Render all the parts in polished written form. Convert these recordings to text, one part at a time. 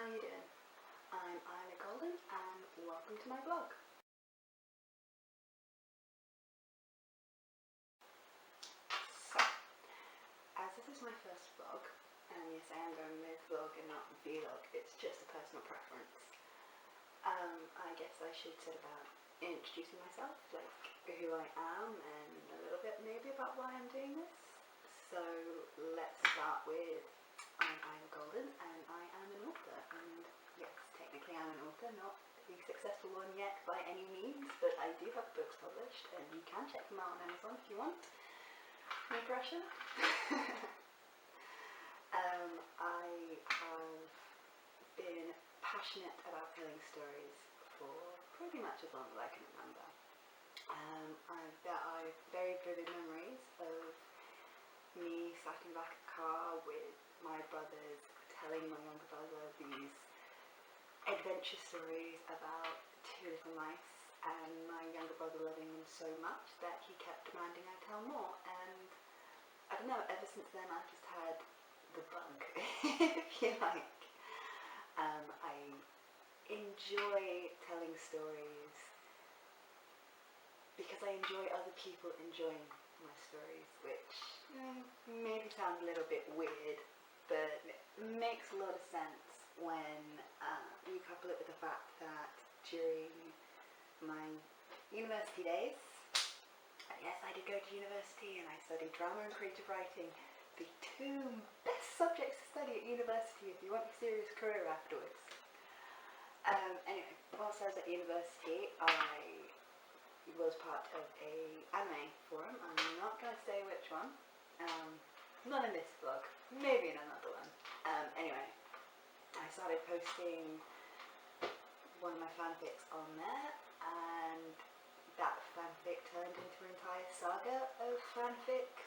how you doing? I'm Ila Golden and welcome to my blog. So, as this is my first vlog, and yes I am going with vlog and not vlog, it's just a personal preference, I guess I should set about introducing myself, like who I am and a little bit maybe about why I'm doing this. So let's start with I'm Ila Golden and I am an author, and yes, technically I'm an author, not the successful one yet by any means, but I do have books published and you can check them out on Amazon if you want. No pressure. I have been passionate about telling stories for pretty much as long as I can remember. There are very vivid memories of me sat in the back of the car with my brothers telling my younger brother these adventure stories about two little mice, and my younger brother loving them so much that he kept demanding I tell more, and I don't know, ever since then I've just had the bug, if you like. I enjoy telling stories because I enjoy other people enjoying my stories, which maybe sounds a little bit weird, but makes a lot of sense when you couple it with the fact that during my university days, yes, I did go to university and I studied drama and creative writing, the two best subjects to study at university if you want a serious career afterwards. Anyway, whilst I was at university, I was part of a anime forum. I'm not going to say which one. Not in this vlog, maybe in another one. Anyway, I started posting one of my fanfics on there, and that fanfic turned into an entire saga of fanfics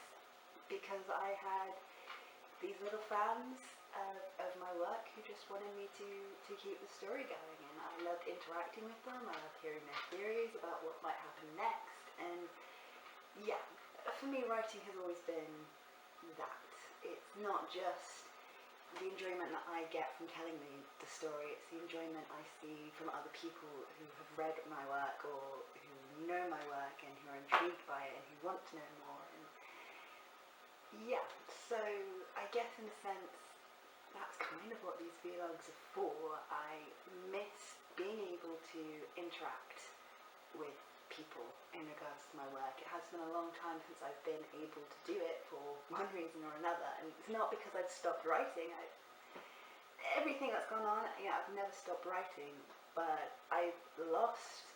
because I had these little fans of my work who just wanted me to keep the story going, and I loved interacting with them. I loved hearing their theories about what might happen next, and yeah, for me writing has always been that. It's not just the enjoyment that I get from telling the story, it's the enjoyment I see from other people who have read my work or who know my work and who are intrigued by it and who want to know more. And yeah, so I guess in a sense that's kind of what these vlogs are for. I miss being able to interact with people in regards to my work. It has been a long time since I've been able to do it for one reason or another, and it's not because I've stopped writing. Everything that's gone on, I've never stopped writing, but I've lost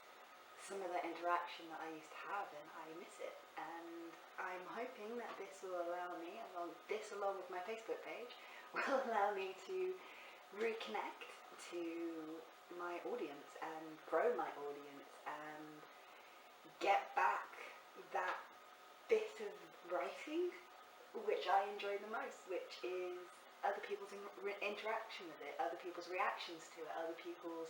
some of the interaction that I used to have, and I miss it. And I'm hoping that this will allow me, along with my Facebook page, will allow me to reconnect to my audience and grow my audience and get back that bit of writing which I enjoy the most, which is other people's interaction with it, other people's reactions to it, other people's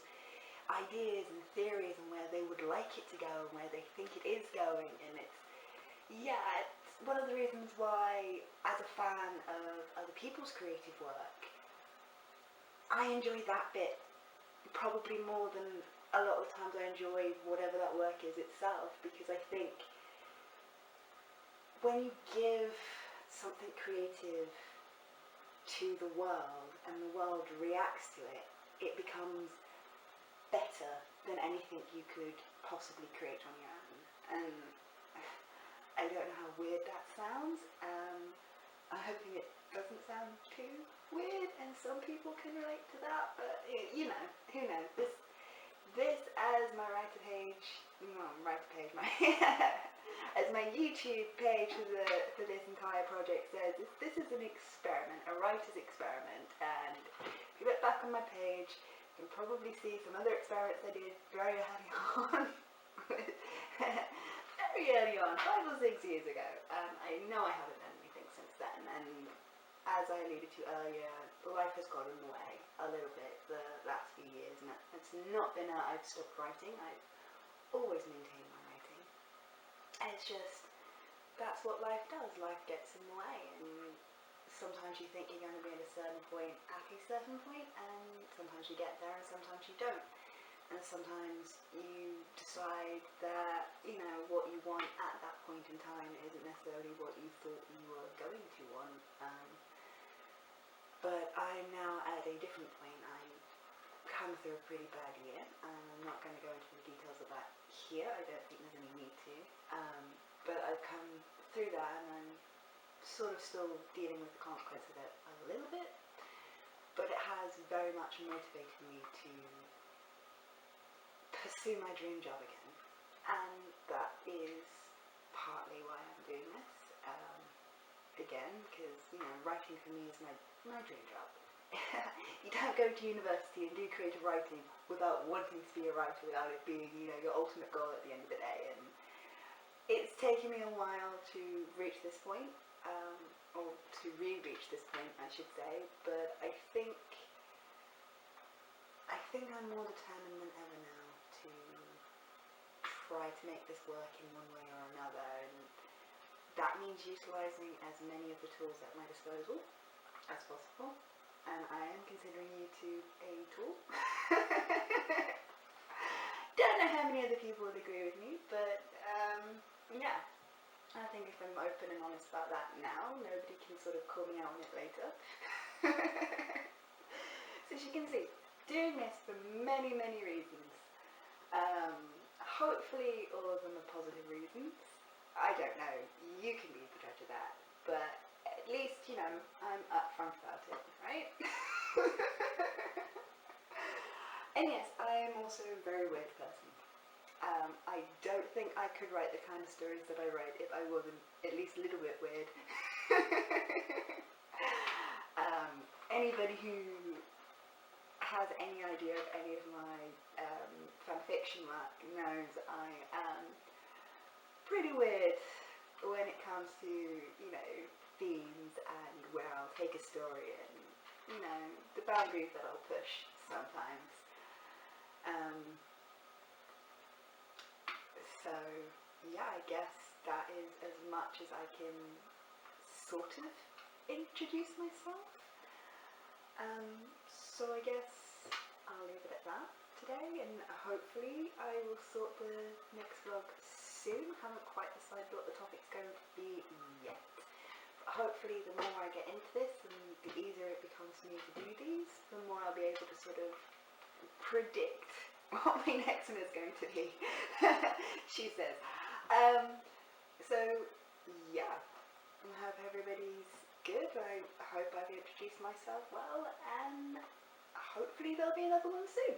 ideas and theories and where they would like it to go and where they think it is going. And it's one of the reasons why, as a fan of other people's creative work, I enjoy that bit probably more than a lot of times I enjoy whatever that work is itself, because I think when you give something creative to the world and the world reacts to it, it becomes better than anything you could possibly create on your own. And I don't know how weird that sounds. I'm hoping it doesn't sound too weird and some people can relate to that, but who knows. This as my writer page, as my YouTube page for this entire project says, this is an experiment, a writer's experiment, and if you look back on my page, you can probably see some other experiments I did very early on, very early on, 5 or 6 years ago. I know I haven't done anything since then, and as I alluded to earlier, life has gotten in the way a little bit the last few years, and it's not been that I've stopped writing. I've always maintained my writing. It's just, that's what life does. Life gets in the way, and sometimes you think you're going to be able to certain point at a certain point, and sometimes you get there and sometimes you don't. And sometimes you decide that, you know, what you want at that point in time isn't necessarily what you thought you were going to want. But I'm now at a different point. I've come through a pretty bad year, and I'm not going to go into the details of that here. I don't think there's any need to. But I've come through that, and I'm sort of still dealing with the consequence of it a little bit. But it has very much motivated me to pursue my dream job again, and that is partly why I'm doing this again, because, you know, writing for me is my dream job. You don't go to university and do creative writing without wanting to be a writer, without it being, you know, your ultimate goal at the end of the day. And it's taken me a while to reach this point, or to re-reach this point, I should say, but I think I'm more determined than ever now to try to make this work in one way or another, and that means utilising as many of the tools at my disposal as possible, and I am considering YouTube a tool. Don't know how many other people would agree with me, but yeah, I think if I'm open and honest about that now, nobody can sort of call me out on it later. So as you can see, doing this for many, many reasons. Hopefully all of them are positive reasons. I don't know, you can be the judge of that, but at least, you know, I'm upfront about it, right? And yes, I am also a very weird person. I don't think I could write the kind of stories that I write if I wasn't at least a little bit weird. Anybody who has any idea of any of my fanfiction work knows I am pretty weird when it comes to, you know, themes and where I'll take a story and, you know, the boundaries that I'll push sometimes. So yeah, I guess that is as much as I can sort of introduce myself. So I guess I'll leave it at that today, and hopefully I will sort the next vlog soon. I haven't quite decided what the topic's going to be yet. But hopefully the more I get into this and the easier it becomes for me to do these, the more I'll be able to sort of predict what my next one is going to be. She says. So yeah, I hope everybody's good. I hope I've introduced myself well, and hopefully there'll be another one soon.